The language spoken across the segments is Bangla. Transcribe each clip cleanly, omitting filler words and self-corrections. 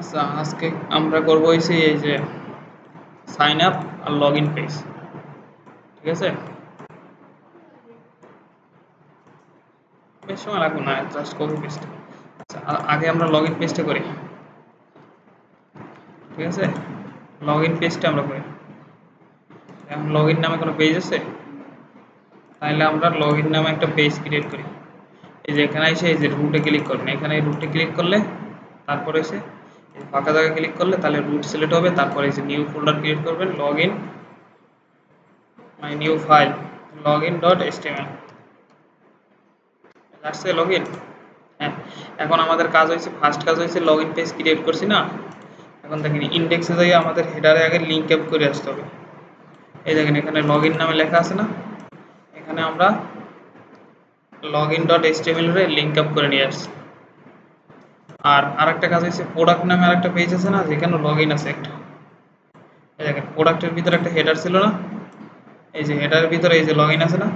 আচ্ছা, আজকে আমরা করবো হইছে এই যে সাইন আপ আর লগ ইন পেজ। ঠিক আছে, বেশ সময় লাগবে না, জাস্ট কপি পেস্ট। আচ্ছা, আগে আমরা লগ ইন পেজটা করি। ঠিক আছে, লগ ইন পেজটা আমরা করি। এখন লগ ইন নামে কোনো পেজ আছে? তাহলে আমরা লগ ইন নামে একটা পেজ ক্রিয়েট করি। এই যে এখানে এসে এই যে রুটে ক্লিক করবেন, এখানে রুটে ক্লিক করলে তারপরে এসে এই ফাঁকা জায়গায় ক্লিক করলে তাহলে রুট সিলেক্ট হবে। তারপরে এই যে নিউ ফোল্ডার ক্রিয়েট করবেন, log in my new file log in dot HTML. আসছে লগ ইন। হ্যাঁ, এখন আমাদের কাজ হয়েছে, ফার্স্ট কাজ হয়েছে লগ ইন পেজ ক্রিয়েট করছি না। এখন দেখেন ইন্ডেক্সে যাই আমাদের হেডারে আগে লিঙ্ক আপ করে আসতে হবে। এই দেখেন এখানে লগ ইন নামে লেখা আছে না, এখানে আমরা লগ ইন ডট এসটিএমএল এর লিঙ্ক আপ করে নিয়ে আসছি। আর আরেকটা কাজ হয়েছে প্রোডাক্ট নামে আরেকটা পেজ আছে না, যেখানে লগ ইন আছে একটা। এই দেখেন প্রোডাক্টের ভিতরে একটা হেডার ছিল না, এই যে হেডারের ভিতরে এই যে লগ ইন আছে না,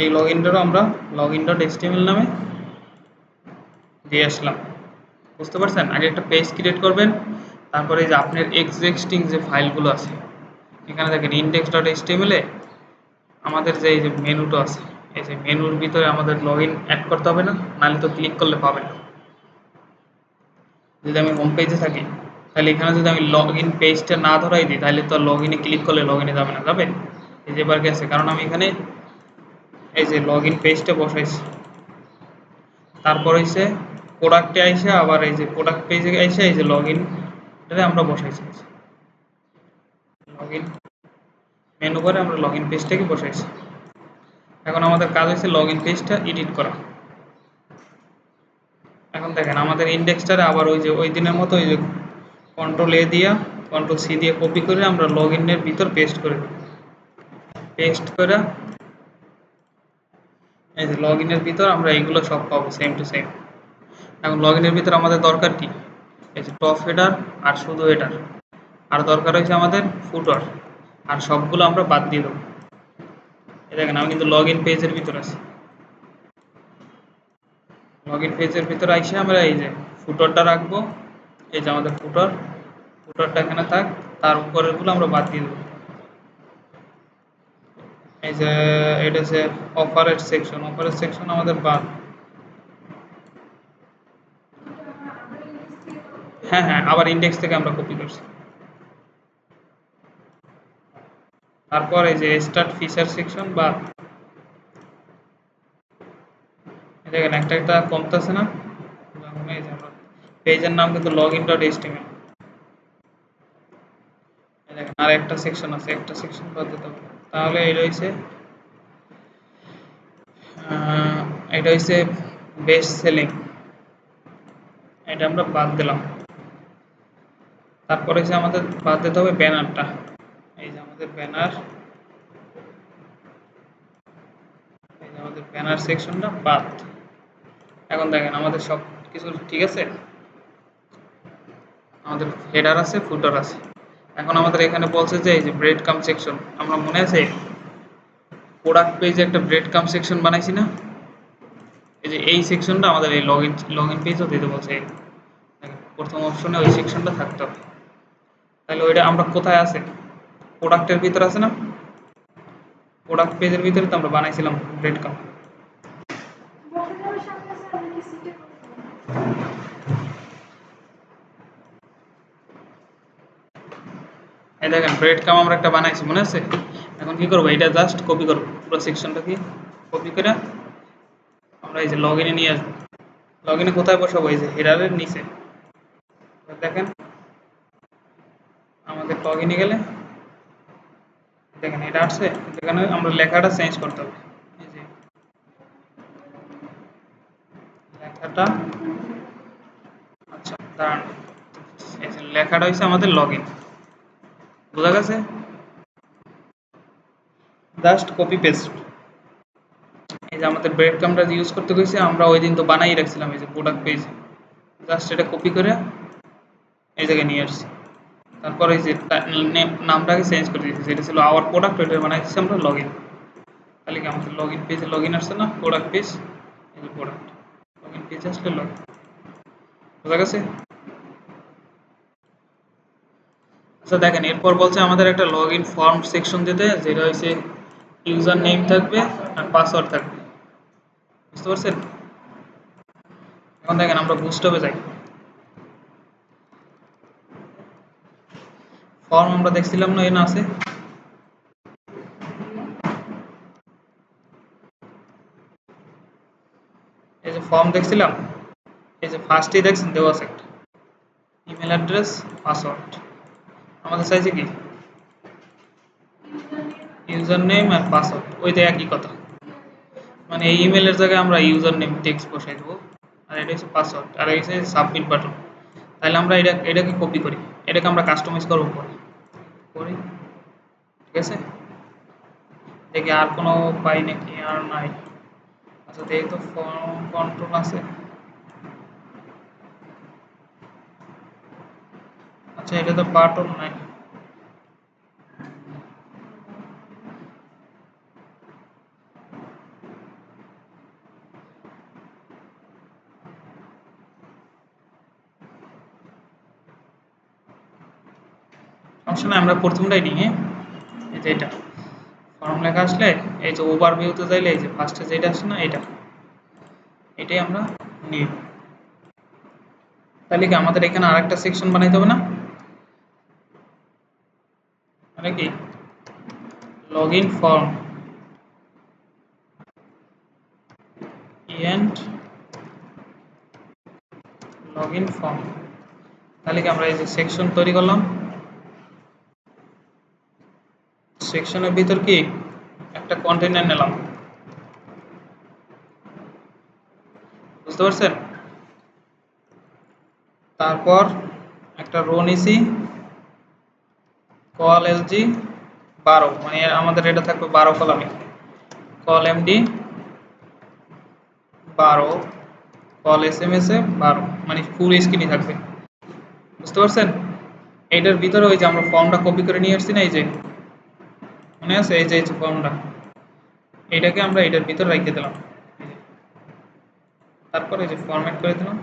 এই লগ ইনটারও আমরা লগ ইন ডট এসটিএমএল নামে দিয়ে আসলাম। বুঝতে পারছেন? আগে একটা পেজ ক্রিয়েট করবেন, তারপরে এই যে আপনার এক্সিস্টিং যে ফাইলগুলো আছে এখানে দেখেন ইন্ডেক্স ডট এসটিএমএল এ আমাদের যে এই যে মেনুটা আছে, এই যে মেনুর ভিতরে আমাদের লগ ইন অ্যাড করতে হবে না, নাহলে তো ক্লিক করলে পাবেন না। যদি আমি হোম পেজে থাকি তাহলে এখানে যদি আমি লগ ইন পেজটা না ধরাই দিই তাহলে তো লগ ইনে ক্লিক করলে লগ ইনে যাবে না, যাবে? এই যে এবার গেছে, কারণ আমি এখানে এই যে লগ ইন পেজটা বসাইছি। তারপর হইছে প্রোডাক্টে আইসে আবার এই যে প্রোডাক্ট পেজে আইসে এই যে লগ ইন আমরা বসাইছি। লগ ইন মেনু করে আমরা লগ ইন পেজটাকে বসাইছি। এখন আমাদের কাজ হচ্ছে লগ ইন পেজটা এডিট করা। এখন দেখেন আমাদের ইন্ডেক্সটারে আবার ওই যে ওই দিনের মতো ওই যে কন্ট্রোল এ দিয়া কন্ট্রোল সি দিয়ে কপি করে আমরা লগ ইনের ভিতর পেস্ট করে দেব। পেস্ট করে এই যে লগ ইনের ভিতর আমরা এইগুলো সব পাবো সেম টু সেম। এখন লগ ইনের ভিতর আমাদের দরকার কি, এই যে টপ হেডার আর শুধু হেডার, আর দরকার হয়েছে আমাদের ফুটার, আর সবগুলো আমরা বাদ দিয়ে দেবো। এই দেখেন আমি কিন্তু লগ ইন পেজের ভিতর আছি। লগ ইন পেজের ভিতর আইসে আমরা এই যে ফুটারটা রাখবো, এই যে আমাদের ফুটারটা এখানে থাক, তার উপরেরগুলো আমরা বাদ দিয়ে দেবো। এই যে এটা হচ্ছে অফারের সেকশন আমাদের বাদ। হ্যাঁ হ্যাঁ, আবার ইন্ডেক্স থেকে আমরা কপি করছি। তারপর এই যে স্টার্ট ফিচার সেকশন বাদ। দেখেন একটা একটা কমতেছে না, যেমন এই যে আমরা পেজের নাম কিন্তু লগ ইন ডট এইচটিএমএল। দেখেন আর একটা সেকশন আছে, একটা সেকশন বাদ দিতে হবে। তাহলে এটা হইছে বেস্ট সেলিং, এটা আমরা বাদ দিলাম। তারপরে হচ্ছে আমাদের বাদ দিতে হবে ব্যানারটা, এই যে আমাদের ব্যানার, এই যে আমাদের ব্যানার সেকশনটা বাদ। এখন দেখেন আমাদের সব কিছু ঠিক আছে, আমাদের হেডার আছে ফুটার আছে। এখন আমাদের এখানে বলছে যে এই যে ব্রেড কাম সেকশন, আমরা মনে আছে প্রোডাক্ট পেজে একটা ব্রেড কাম সেকশন বানাইছি না, এই যে এই সেকশনটা আমাদের এই লগ ইন পেজও দিতে বলছে। প্রথম অপশনে ওই সেকশনটা থাকতে হবে। তাহলে ওইটা আমরা কোথায় আছে, প্রোডাক্টের ভিতরে আছে না, প্রোডাক্ট পেজের ভিতরে তো আমরা বানাইছিলাম ব্রেড কাম। এই দেখেন ব্রেড কাম আমরা একটা বানাইছি মনে আছে। এখন কি করবো, এটা জাস্ট কপি করবো, পুরো সেকশনটা কি কপি করে আমরা এই যে লগ ইনে নিয়ে আসবো। লগ ইনে কোথায় বসাবো, এই যে হেডারের নিচে। দেখেন আমাদের লগ ইনে গেলে দেখেন এটা আসছে, যেখানে আমরা লেখাটা চেঞ্জ করতে হবে। এই যে লেখাটা, আচ্ছা দাঁড়ান, এই যে লেখাটা হচ্ছে আমাদের লগ ইন, বোঝা গেছে? Just copy paste. এই যে আমাদের ব্রেড কামটা ইউজ করতে গেছে, আমরা ওই দিন তো বানাই রাখছিলাম এই যে প্রোডাক্ট পেজ, জাস্ট এটা কপি করে এই জায়গায় নিয়ে আসছি। তারপর এই যে নামটাকে চেঞ্জ করে দিয়েছি, যেটা ছিল আওয়ার প্রোডাক্ট, ওইটা বানাইছি আমরা লগ ইন। তাহলে কি আমাদের লগ ইন পেজে লগ ইন আসছে না, প্রোডাক্ট পেজ, এই যে প্রোডাক্ট লগ ইন পেজ আসলে লগ ইন। বুঝা গেছে? আচ্ছা দেখেন, এরপর বলছে আমাদের একটা লগ ইন ফর্ম সেকশন দিতে, যেটা হচ্ছে ইউজার নেম থাকবে আর পাসওয়ার্ড থাকবে। বুঝতে পারছেন? এখন দেখেন আমরা বুস্টআপে যাই। ফর্ম আমরা দেখছিলাম না, এখানে আছে। এই যে ফর্ম দেখছিলাম, এই যে ফার্স্টেই দেখছেন দেওয়া আছে একটা ইমেল অ্যাড্রেস, পাসওয়ার্ড। আমাদের চাইছে কি ইউজার নেম আর পাসওয়ার্ড, ওইটা একই কথা। মানে এই ইমেলের জায়গায় আমরা ইউজার নেম টেক্সট বসাই দেবো, আর এটা হচ্ছে পাসওয়ার্ড, আর এই হচ্ছে সাবমিট বাটন। তাহলে আমরা এটাকে কপি করি, এটাকে আমরা কাস্টমাইজ করবো পরে করি। ঠিক আছে, দেখি আর কোনো পাই নাকি, আর নাই। আচ্ছা দেখি তো, ফর্ম কন্ট্রোল আছে। আচ্ছা এটা তো বাটন নাই। সমস্যা নাই, আমরা প্রথমটাই নিই। হ্যাঁ, এই যে এটা ফর্ম লেখা আসলে, এই যে ওভারভিউতে যাইলে এই যে ফার্স্টে যেটা আসে না, এটাই আমরা নিই। তাহলে কি আমাদের এখানে আরেকটা সেকশন বানাইতে হবে না? মানে কি log in form and log in form. তাহলে কি আমরা এই যে সেকশন তৈরি করলাম, সেকশনের ভিতর কি একটা কন্টেইনার নিলাম। বুঝতে পারছেন? তারপর একটা রো নিছি, কল এলজি 12, মানে আমাদের এটা থাকবে 12 কলামে। কল এমডি 12, কল এসএমএস এ 12, মানে ফুল স্ক্রিনই থাকবে। বুঝতে পারছেন? এইটার ভিতরে ওই যে আমরা ফর্মটা কপি করে নিয়ে আসছি না, এই যে মনে আছে, এই যে ফর্মটা, এটাকে আমরা এটার ভিতরে রেখে দিলাম। তারপর এই যে ফরম্যাট করে দিলাম।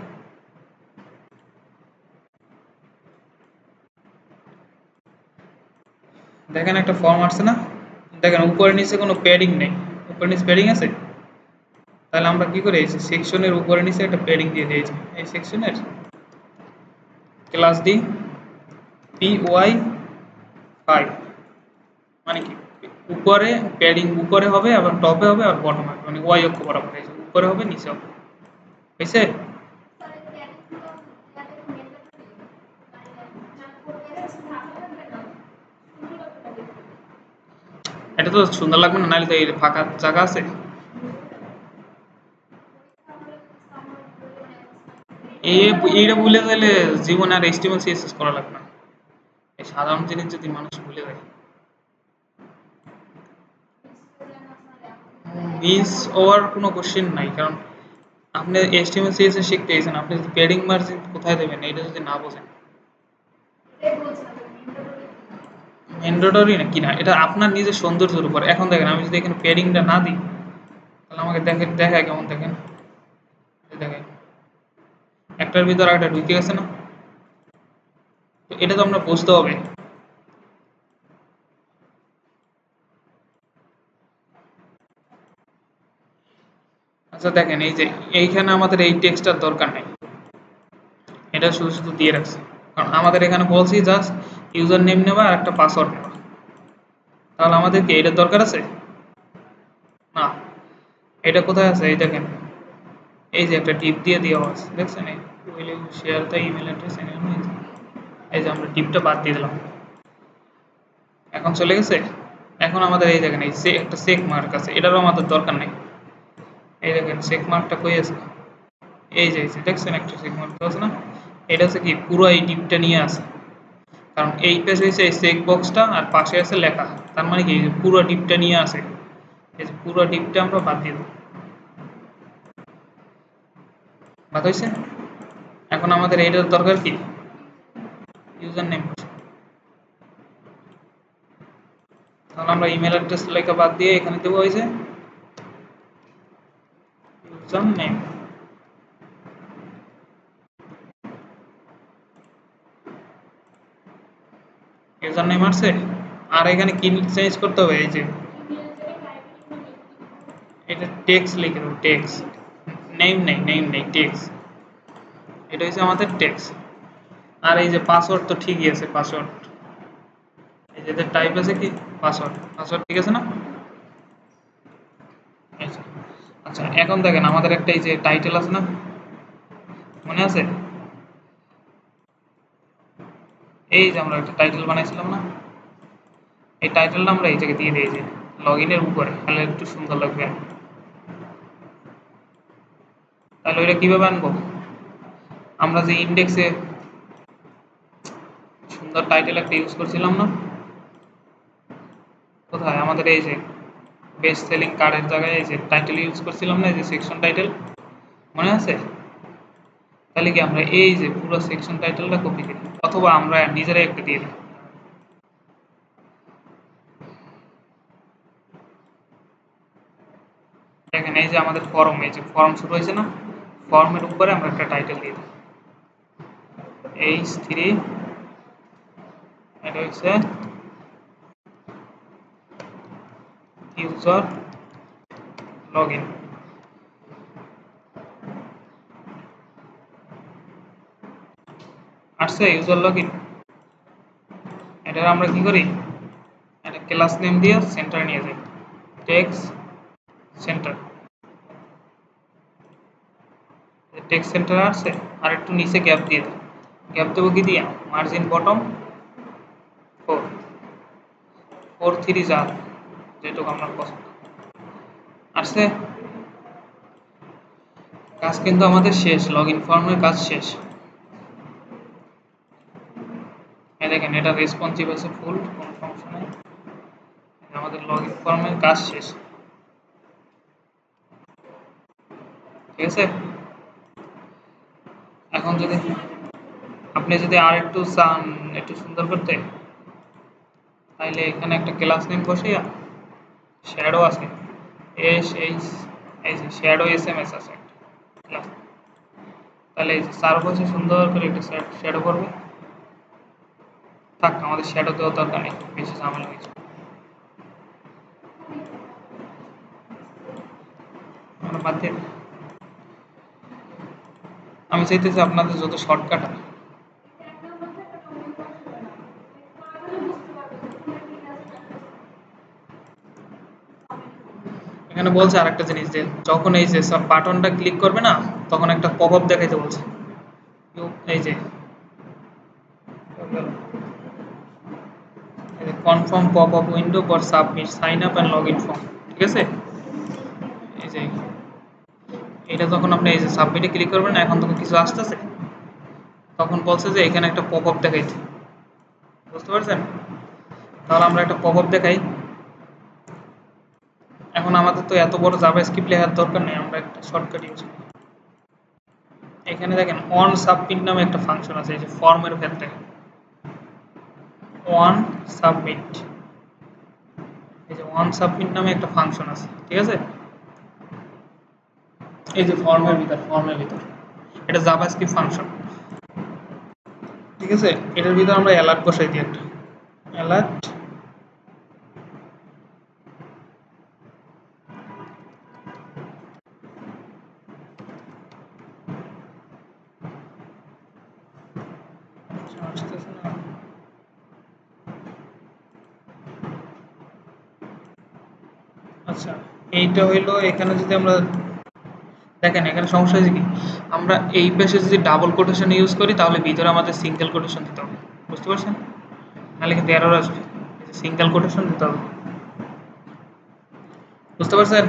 দেখেন একটা ফর্ম আসছে না, দেখেন উপরে নিচে কোনো প্যাডিং নেই। উপরে নিচে প্যাডিং আছে, তাহলে আমরা কি করি, এই যে সেকশনের উপরে নিচে একটা প্যাডিং দিয়ে দিয়েছি। এই সেকশনের ক্লাস ডি PY 5, মানে কি উপরে প্যাডিং উপরে হবে, আবার টপে হবে, আর বটম হবে, মানে ওয়াই অক্ষ বরাবর, এই যে উপরে হবে নিচে হবে। হয়েছে? এটা তো সুন্দর লাগবে না, নাহলে তো এই ফাঁকা জায়গা আছে। এই এইটা ভুলে গেলে জীবনে আর HTML CSS করা লাগবে না। এই সাধারণ জিনিস যদি মানুষ ভুলে যায়, মিস ওভার কোনো কোশ্চেন নাই, কারণ আপনি HTML CSS শিখতে এসেছেন, আপনি যদি প্যাডিং মার্জিন কোথায় দেবেন এটা যদি না বোঝেন, ম্যান্ডেটরি না কিনা এটা আপনার নিজের সৌন্দর্যের উপর। এখন দেখেন আমি যদি এখানে প্যাডিংটা না দিই, তাহলে আমাকে দেখায় কেমন দেখেন, দেখেন একটার ভিতর একটা ঢুকে গেছে না। তো এটা তো আমরা বুঝতে হবে। আচ্ছা দেখেন, এই যে এইখানে আমাদের এই টেক্সটার দরকার নেই, এটা শুধু শুধু দিয়ে রাখছি, কারণ আমাদের এখানে বলছি জাস্ট ইউজার নেম নেবা আর একটা পাসওয়ার্ড নেবা। তাহলে আমাদের কি এটার দরকার আছে? না। এটা কোথায় আছে, এই দেখেন, এই যে একটা টিপ দিয়ে দেওয়া আছে, দেখছেন? এই will you share the email address, এই যে আমরা টিপটা বাদ দিয়ে দিলাম। এখন চলে গেছে। এখন আমাদের এই দেখেন এই একটা চেক মার্ক আছে, এটারও আমাদের দরকার নেই। এই দেখেন চেক মার্কটা কই আছে, এই যে দেখছেন একটা চেক মার্ক আছে না, এটা হচ্ছে কি পুরো এই টিপটা নিয়ে আছে। কারণ এই পেজে হচ্ছে এই চেক বক্সটা আর পাশে আছে লেখা, তার মানে কি এই যে পুরো টিপটা নিয়ে আছে। এই যে পুরো টিপটা আমরা বাদ দিয়ে দেবো। বাদ হয়েছে? এখন আমাদের এইটার দরকার কি ইউজার নেম। তাহলে আমরা ইমেল অ্যাড্রেস লেখা বাদ দিয়ে এখানে দেবো ওই যে ইউজার নেম। ইউজার নেম আসছে। আর এখানে কি চেঞ্জ করতে হবে, এই যে এটা টেক্সট লিখে দেবো, টেক্সট, নেম নেই টেক্সট, এটা হচ্ছে আমাদের টেক্সট। আর এই যে পাসওয়ার্ড তো ঠিকই আছে, পাসওয়ার্ড এই যে টাইপ আছে কি পাসওয়ার্ড, পাসওয়ার্ড ঠিক আছে না? আচ্ছা আচ্ছা, এখন দেখেন আমাদের একটা এই যে টাইটেল আছে না, মনে আছে? এই যে আমরা একটা টাইটেল বানাইছিলাম না, এই টাইটেলটা আমরা এই জায়গায় দিয়ে দিই, যে লগ ইনের উপরে, তাহলে একটু সুন্দর লাগবে। তাহলে ওইটা কিভাবে আনবো, আমরা যে ইন্ডেক্সে সুন্দর টাইটেল একটা ইউজ করছিলাম না, কোথায় আমাদের এই যে বেস্ট সেলিং কার্ডের জায়গায় এই যে টাইটেল ইউজ করছিলাম না, এই যে সেকশন টাইটেল, মনে আছে? তাহলে কি আমরা এই যে পুরো সেকশন টাইটেলটা কপি করি, অথবা আমরা নিজেরাই একটা দিয়ে দিই। দেখেন এই যে আমাদের ফর্ম, এই যে ফর্ম শুরু হয়েছে না, ফর্মের উপরে আমরা একটা টাইটেল দিয়ে দিই, H3, এটা হচ্ছে ইউজার লগ ইন। আসছে ইউজার লগ ইন, এটা আমরা কি করি, একটা ক্লাস নেম দিয়ে সেন্টার নিয়ে যাই, টেক্সট সেন্টার, টেক্সট সেন্টার আসছে। আর একটু নিচে গ্যাপ দিয়ে দেবো, গ্যাপ দেবো কি দিয়া, মার্জিন বটম 4, 4 3 যার যেটুকু আমার পছন্দ। আসছে, কাজ কিন্তু আমাদের শেষ, লগ ইন ফর্মের কাজ শেষ। এই দেখেন এটা রেসপন্সিভ আছে ফুল, কোনো সমস্যা নেই, আমাদের লগ ইন ফর্মের কাজ শেষ, ঠিক আছে? এখন যদি আপনি যদি আর একটু চান একটু সুন্দর করতে, তাহলে এখানে একটা ক্লাস নেম বসিয়া শ্যাডো আছে, এইচ, এই যে শ্যাডো SMS আছে একটা ক্লাস, তাহলে এই যে চারপাশে সুন্দর করে একটা শ্যাডো করবে। থাক, আমাদের শ্যাডো দেওয়ার দরকার নেই, বেশি ঝামেলা হয়েছে, আমরা বাদ দিয়ে দিই। আমি চাইতেছি আপনাদের যত শর্টকাট হয়। এখানে বলছে আরেকটা জিনিস, যে যখন এই যে সব বাটনটা ক্লিক করবে না, তখন একটা পপ আপ দেখাইতে বলছে, এই যে confirm pop up window for submit sign up and log in form, ঠিক আছে? এই যে এটা যখন আপনি এই যে সাবমিটে ক্লিক করবেন না, এখন তখন কিছু আসতেছে, তখন বলছে যে এখানে একটা পপ আপ দেখাইছে, বুঝতে পারছেন? তাহলে আমরা একটা পপ আপ দেখাই। এখন আমাদের তো এত বড় জাভাস্ক্রিপ্ট লেখার দরকার নেই, আমরা একটা শর্টকাট ইউজ করি। এখানে দেখেন অন সাবমিট নামে একটা ফাংশন আছে, এই যে ফর্মের ক্ষেত্রে অন সাবমিট, এই যে অন সাবমিট নামে একটা ফাংশন আছে, ঠিক আছে? এই যে ফর্মের ভিতর এটা জাভাস্ক্রিপ্ট ফাংশন, ঠিক আছে? এটার ভিতর আমরা অ্যালার্ট বসাই দিই একটা, অ্যালার্ট, আসতেছে না, আচ্ছা এইটা হইলো, এখানে যদি আমরা দেখেন এখানে সমস্যা হয়েছে কি, আমরা এই পেশে যদি ডাবল কোটেশন ইউজ করি তাহলে ভিতরে আমাদের সিঙ্গেল কোটেশন দিতে হবে, বুঝতে পারছেন? নাহলে কিন্তু এরর আসবে, সিঙ্গেল কোটেশন দিতে হবে, বুঝতে পারছেন?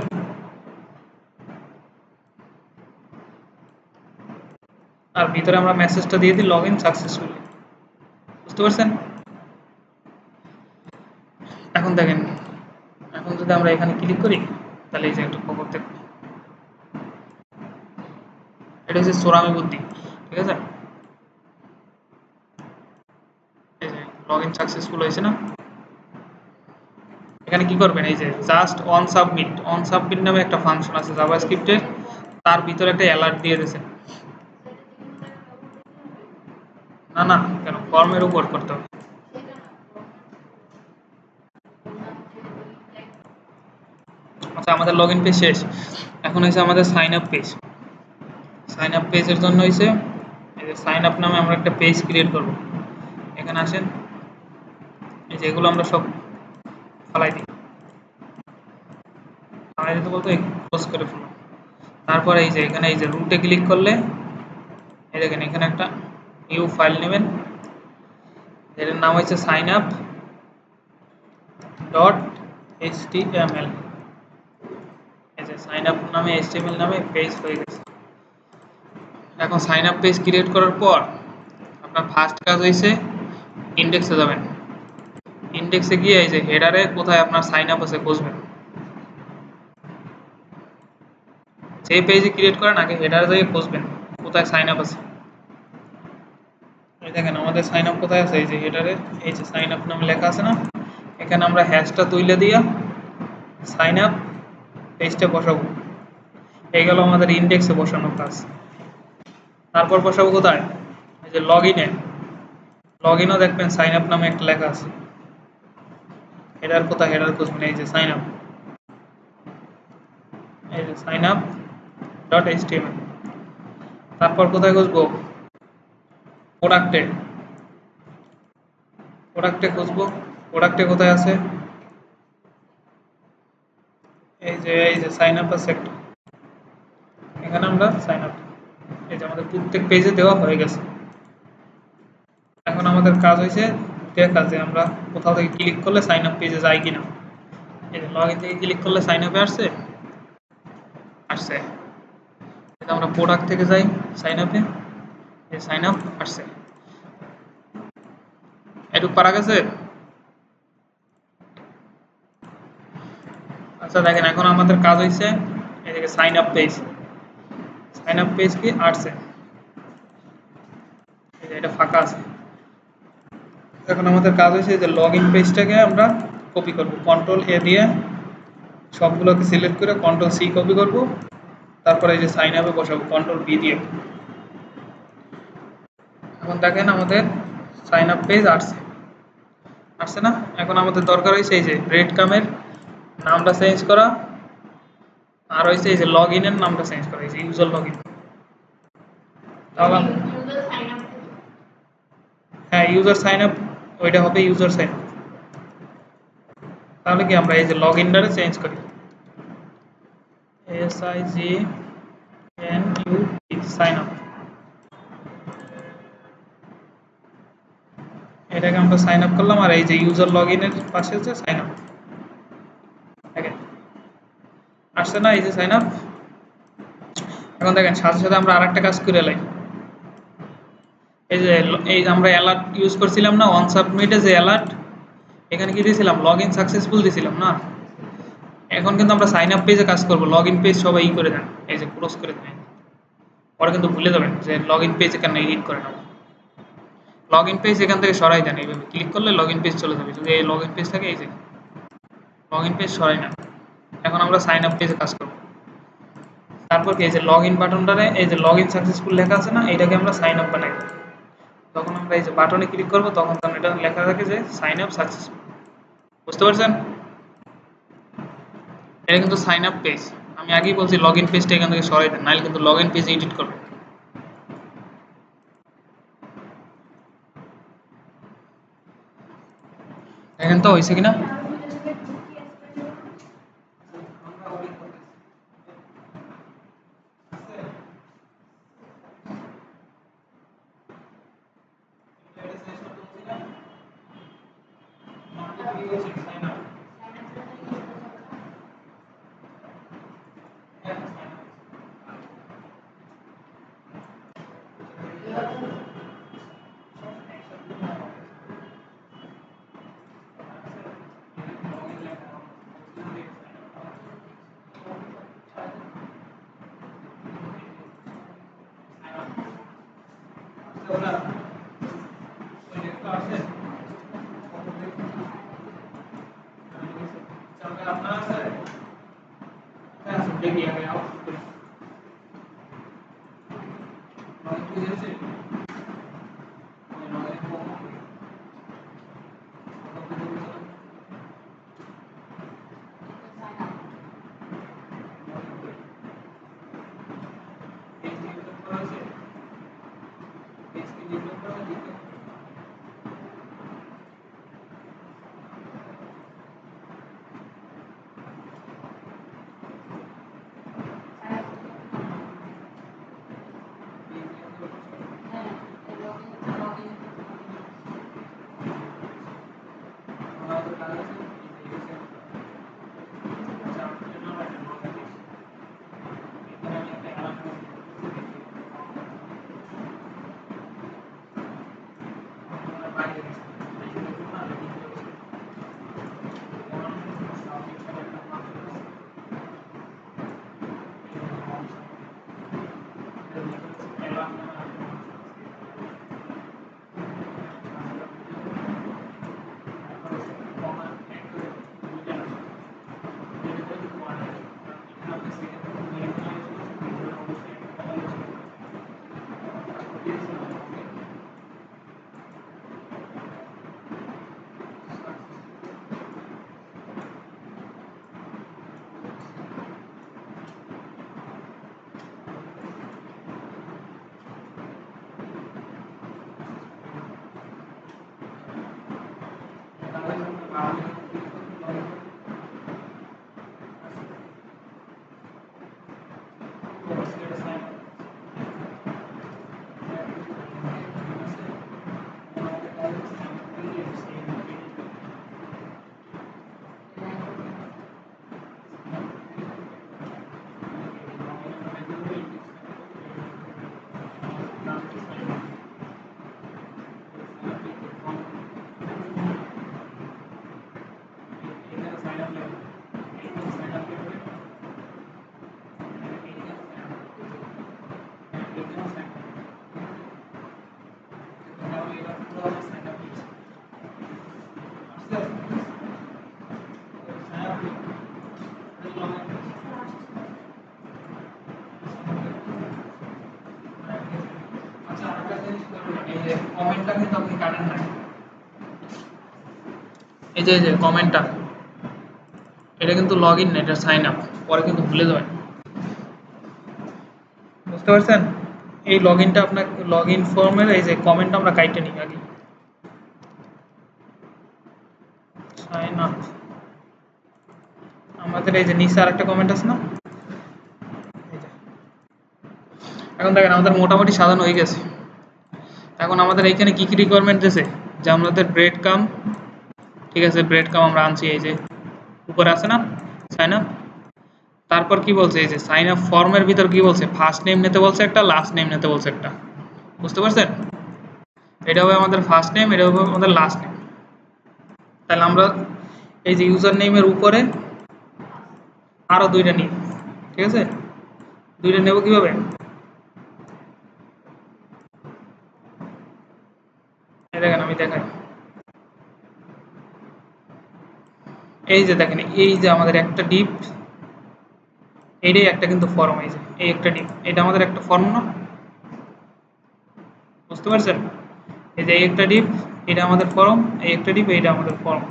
আর ভিতরে আমরা মেসেজটা দিয়ে দিই লগ ইন সাকসেসফুলি, বুঝতে পারছেন? এখন দেখেন, এখন যদি আমরা এখানে ক্লিক করি, তাহলে এই যে একটা খবর দেখবো, এটা হচ্ছে সোরামি বুদ্ধি, ঠিক আছে? এই যে লগ ইন সাকসেসফুল হয়েছে না, এখানে কি করবেন, এই যে জাস্ট অন সাবমিট নামে একটা ফাংশন আছে জাভাস্ক্রিপ্টে, তার ভিতরে একটা অ্যালার্ট দিয়ে দিয়েছেন। না না, কেন, ফর্মের উপর করতে হবে, আচ্ছা, আমাদের লগ ইন পেজ শেষ। এখন হয়েছে আমাদের sign up page. Sign up পেজের জন্য হয়েছে এই যে সাইন আপ নামে আমরা একটা পেজ ক্রিয়েট করব। এখানে আসেন, এই যে এগুলো আমরা সব ফালাই দিই। ফালাই দিতে বলতে ক্লোজ করে ফেলো। তারপর এই যে এখানে এই যে রুটে ক্লিক করলে এই দেখেন এখানে একটা নিউ ফাইল নেবেন। এটার নাম হচ্ছে সাইন আপ ডট এইচটিএমএল। এই যে সাইন আপ নামে এইচটিএমএল নামে পেজ হয়ে গেছে। এখন সাইন আপ পেজ ক্রিয়েট করার পর আপনার ফার্স্ট কাজ হয়েছে ইন্ডেক্সে যাবেন। ইন্ডেক্সে গিয়ে এই যে হেডারে কোথায় আপনার সাইন আপ আছে খুঁজবেন। যে পেজে ক্রিয়েট করেন আগে হেডারে যাই খুঁজবেন কোথায় সাইন আপ আছে। এই দেখেন আমাদের সাইন আপ কোথায় আছে, এই যে হেডারে এই যে সাইন আপ নামে লেখা আছে না, এখানে আমরা হ্যাশটা তুলে দিয়া সাইন আপ পেজটা বসাবো। এই গেল আমাদের ইন্ডেক্সে বসানোর কাজ। তারপর বসাবো কোথায়, এই যে লগ ইনে। লগ ইনও দেখবেন সাইন আপ নামে একটা লেখা আছে। হেডার কোথায়, হেডার খুঁজবেন এই যে সাইন আপ, এই যে সাইন আপ ডট এইচটিএমএল। তারপর কোথায় খুঁজবো, প্রোডাক্টে। প্রোডাক্টে খুঁজবো, প্রোডাক্টে কোথায় আছে, এই যে সাইন আপ আছে একটা, এখানে আমরা সাইন আপ। এই যে আমাদের প্রত্যেক পেজে দেওয়া হয়ে গেছে। এখন আমাদের কাজ হয়েছে দেখা যে আমরা কোথাও থেকে ক্লিক করলে সাইন আপ পেজে যাই কিনা। এই যে লগ ইন থেকে ক্লিক করলে সাইন আপে আসছে, আসছে। এটা আমরা প্রোডাক্ট থেকে যাই সাইন আপে, এই সাইন আপ আসছে। এটুকু পারা গেছে। আচ্ছা দেখেন এখন আমাদের কাজ হয়েছে এদিকে sign up page. Sign up page কি আসছে, এই যে এটা ফাঁকা আছে। এখন আমাদের কাজ হয়েছে যে লগ ইন পেজটাকে আমরা কপি করব, কন্ট্রোল এ দিয়ে সবগুলোকে সিলেক্ট করে কন্ট্রোল সি কপি করব। তারপরে এই যে সাইন আপে বসাবো কন্ট্রোল বি দিয়ে। এখন দেখেন আমাদের সাইন আপ পেজ আসছে, আসছে না। এখন আমাদের দরকার হয়েছে এই যে ব্রেড কামের নামটা চেঞ্জ করা, আর হয়েছে এই যে লগ ইনের নামটা চেঞ্জ করা, এই যে ইউজার লগ ইন। হ্যাঁ ইউজার সাইন আপ, ওইটা হবে ইউজার সাইন আপ। তাহলে কি আমরা এই যে লগ ইনটারে চেঞ্জ করি, SIGNUT সাইন আপ। এটাকে আমরা সাইন আপ করলাম, আর এই যে ইউজার লগ ইনের পাশে হচ্ছে সাইন আপ। দেখেন আসছে না এই যে সাইন আপ। এখন দেখেন সাথে সাথে আমরা আরেকটা কাজ করে লাই। এই যে আমরা অ্যালার্ট ইউজ করছিলাম না অন সাবমিটে, যে অ্যালার্ট এখানে কি দিয়েছিলাম লগ ইন সাকসেসফুল দিয়েছিলাম না। এখন কিন্তু আমরা সাইন আপ পেজে কাজ করবো, লগ ইন পেজ সবাই ই করে দেন, এই যে ক্লোজ করে দেন। পরে কিন্তু ভুলে যাবেন যে লগ ইন পেজ এখানে এডিট করে নেব। লগ ইন পেজ এখান থেকে সরাই দেন, এইভাবে ক্লিক করলে লগ ইন পেজ চলে যাবে। যদি এই লগ ইন পেজ থাকে এই যে লগ ইন পেজ সরাই নেন। এখন আমরা সাইন আপ পেজে কাজ করবো। তারপর কি এই যে লগ ইন বাটনটারে এই যে লগ ইন সাকসেসফুল লেখা আছে না, এটাকে আমরা সাইন আপ বানাই দেবো। যখন আমরা এই যে বাটনে ক্লিক করবো তখন এটা লেখা থাকে যে সাইন আপ সাকসেসফুল। বুঝতে পারছেন, এটা কিন্তু সাইন আপ পেজ। আমি আগেই বলছি লগ ইন পেজটা এখান থেকে সরাই দেন, নাহলে কিন্তু লগ ইন পেজ এডিট করবে। দেখেন তো হয়েছে কিনা। দেখি আগে আউটপুট করি। কমেন্টটা কিন্তু আপনি কাটেন না, এই যে কমেন্টটা, এটা কিন্তু লগ ইন না, এটা সাইন আপ, পরে কিন্তু ভুলে যাবেন। বুঝতে পারছেন? এই লগ ইনটা আপনার লগ ইন ফর্মের এই যে কমেন্ট আমরা কাইটে নিই আগে। সাইন আপ, আমাদের এই যে নিচে আরেকটা কমেন্ট আছে না, এখন দেখেন আমাদের মোটামুটি সাজানো হয়ে গেছে। এখন আমাদের এইখানে কি কি রিকোয়ারমেন্ট দিয়েছে, যে আমাদের ব্রেড কাম, ঠিক আছে ব্রেড কাম আমরা আনছি, এই যে উপরে আছে না সাইন আপ, তারপর কি বলছে এই যে সাইন আপ ফর্মের ভিতর কি বলছে, ফার্স্ট নেম নিতে বলছে একটা, লাস্ট নেম নিতে বলছে একটা। বুঝতে পারছেন? এটা হবে আমাদের ফার্স্ট নেম, এটা হবে আমাদের লাস্ট নেম। তাহলে আমরা এই যে ইউজার নেমের উপরে আরো দুইটা নিই, ঠিক আছে, দুইটা নেব কিভাবে, এই দেখেন আমি দেখাই, এই যে দেখেন এই যে আমাদের একটা ডিপ, এইটাই একটা কিন্তু ফর্ম, এই যে এই একটা ডিপ, এটা আমাদের একটা ফর্ম না, বুঝতে পারছেন? এই যে এই একটা ডিপ, এটা আমাদের ফর্ম, এই একটা ডিপ, এইটা আমাদের ফর্ম।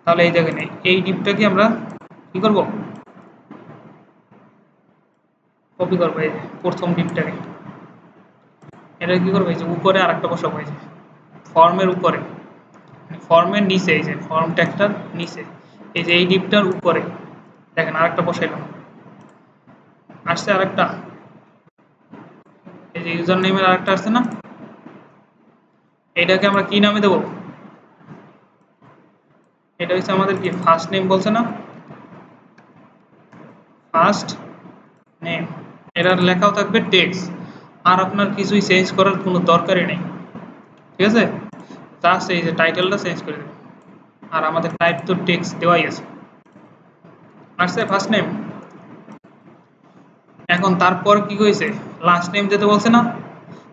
তাহলে এই দেখেন এই ডিপটাকে আমরা কি করব, কপি করবো, এই যে প্রথম ডিপটাকে, এটা কি করবো, এই যে উপরে আর একটা বসাবো, এই যে ফর্মের উপরে, ফর্মের নিচে, এই যে ফর্ম ট্যাগটার নিচে, এই যে এই ডিপটার উপরে দেখেন আরেকটা বসাইলাম, আসছে আরেকটা, এই যে ইউজার নেমের আরেকটা আসছে না, এটাকে আমরা কি নামে দেবো, এটা হচ্ছে আমাদের কি ফার্স্ট নেম বলছে না, ফার্স্ট নেম, এটার লেখাও থাকবে টেক্সট, আর আপনার কিছুই চেঞ্জ করার কোনো দরকারই নেই, ঠিক আছে, জাস্ট এই যে টাইটেলটা চেঞ্জ করে দেবেন, আর আমাদের টাইপ তো টেক্সট দেওয়াই আছে, আসছে ফার্স্ট নেম। এখন তারপর কি হয়েছে, লাস্ট নেম যেতে বলছে না,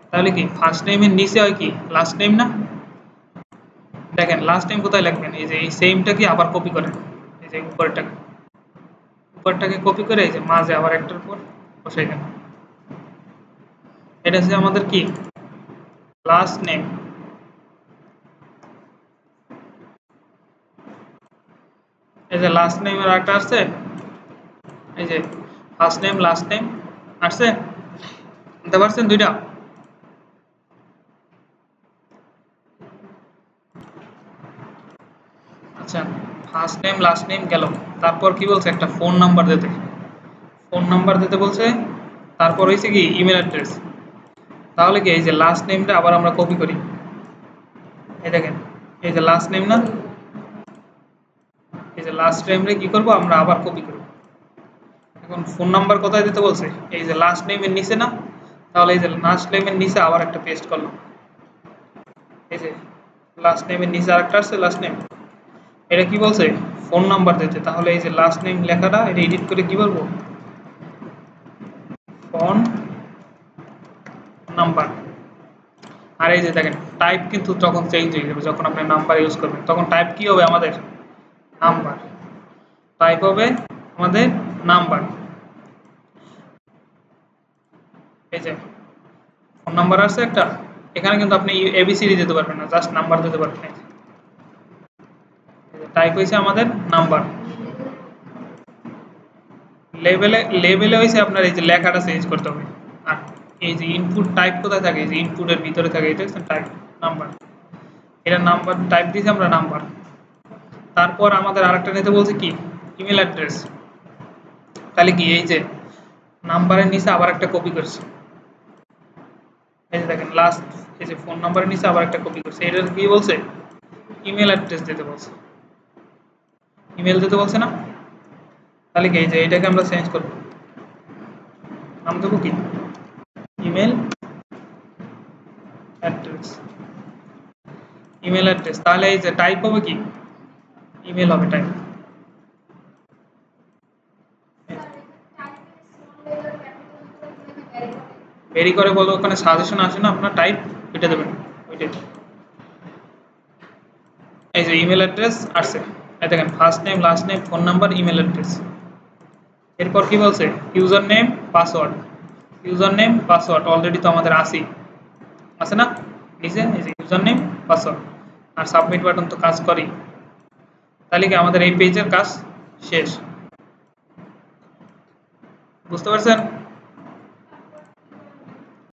তাহলে কি ফার্স্ট নেমের নিচে হয় কি লাস্ট নেম না, দেখেন লাস্ট নেম কোথায় লিখবেন, এই যে এই সেমটাকে আবার কপি করেন, এই যে উপরটাকে কপি করে এই যে মাঝে আবার একটার পর বসাই দেন, এটা হচ্ছে আমাদের কি লাস্ট নেম। এই যে লাস্ট নেমের আরেকটা আসছে, এই যে ফার্স্ট নেম লাস্ট নেম আসছে, বুঝতে পারছেন দুইটা, ফার্স্ট নেম লাস্ট নেম গেল, তারপর কি বলছে একটা ফোন নাম্বার দিতে, ফোন নাম্বার দিতে বলছে, তারপর হয়েছে কি ইমেল অ্যাড্রেস। তাহলে কি এই যে লাস্ট নেমটা আবার আমরা কপি করি, এই দেখেন এই যে লাস্ট নেম না, এই যে লাস্ট নেমটা কি করব আমরা আবার কপি করব। এখন ফোন নাম্বার কোথায় দিতে বলছে, এই যে লাস্ট নেমের নিচে না, তাহলে এই যে লাস্ট নেমের নিচে আবার একটা পেস্ট করলাম, এই যে লাস্ট নেমের নিচে আরেকটা আছে লাস্ট নেম, এটা কি বলছে ফোন নাম্বার দিতে, তাহলে এই যে লাস্ট নেম লেখাটা এটা এডিট করে কি বলবো ফোন নাম্বার। আর এই যে দেখেন টাইপ কিন্তু তখন চেঞ্জ হয়ে যাবে, যখন আপনি নাম্বার ইউজ করবেন তখন টাইপ কি হবে আমাদের নাম্বার, টাইপ হবে আমাদের নাম্বার। এই যে ফোন নাম্বার আছে একটা, এখানে কিন্তু আপনি এবিসিডি দিতে পারবেন না, জাস্ট নাম্বার দিতে পারবেন। টাইপ হয়েছে আমাদের নাম্বার, লেভেলে লেভেলে হয়েছে আপনার এই যে লেখাটা চেঞ্জ করতে হবে। আর এই যে ইনপুট টাইপ কোথায় থাকে, এই যে ইনপুটের ভিতরে থাকে, এটা হচ্ছে টাইপ নাম্বার, এটা নাম্বার টাইপ দিয়েছি আমরা নাম্বার। তারপর আমাদের আরেকটা নিতে বলছে কি ইমেল অ্যাড্রেস, তাহলে কি এই যে নাম্বারের নিচে আবার একটা কপি করছি, এই যে দেখেন লাস্ট, এই যে ফোন নাম্বারের নিচে আবার একটা কপি করছে, এটা কি বলছে ইমেল অ্যাড্রেস দিতে বলছে, ইমেল দিতে বলছে না, তাহলে কি এই যে এটাকে আমরা চেঞ্জ করব, নাম দেবো কি ইমেল অ্যাড্রেস, ইমেল অ্যাড্রেস, তাহলে এই যে টাইপ হবে কি ইমেল হবে টাইপ। ভেরি করে বলবো, ওখানে সাজেশন আসে না আপনার টাইপ, ওইটা দেবেন ওইটাই। এই যে ইমেল অ্যাড্রেস আসছে, এই দেখেন first name last name phone number email address. এরপর কি বলছে user name password, user name password already তো আমাদের আছে না নিচে, এই যে ইউজার নেম পাসওয়ার্ড, আর সাবমিট বাটন তো কাজ করেই। তাহলে কি আমাদের এই পেজের কাজ শেষ, বুঝতে পারছেন?